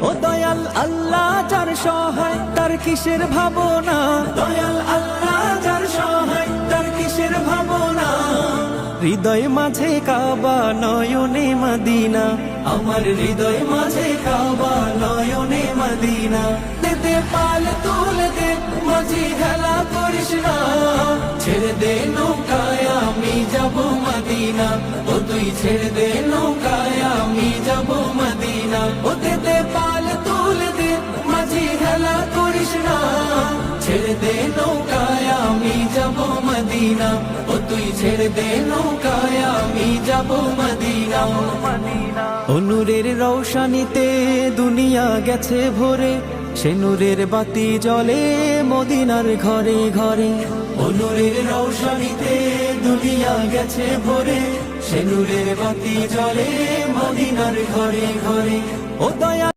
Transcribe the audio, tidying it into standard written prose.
ও দয়াল আল্লাহ যার সহায় তার কিসের ভাবনা, দয়াল আল্লাহ যার সহায় তার কিসের ভাবনা। হৃদয় মাঝে কাবা নয়নে মদিনা, আমার হৃদয় মাঝে কাবা নয়নে মদিনা। দে পাল তুলে দে মাঝি হেলা করিস না, ছেড়ে দে নৌকায় আমি যাব মদিনা। ও তুই ছেড়ে দে নৌকায় আমি যাব মদিনা। ও দে পাল তুলে দে মাঝি হেলা করিস না, ছেড়ে দে নৌকায় আমি যাব মদিনা। ও তুই ছেড়ে দে নৌকায় আমি যাব মদিনা। ও নূরের রৌশনীতে দুনিয়া গেছে ভরে, সে নূরের বাতি জ্বলে মদিনার ঘরে ঘরে। ও নূরের রৌশনীতে দুনিয়া গেছে ভরে, সে নূরের বাতি জ্বলে মদিনার ঘরে ঘরে। ও দয়া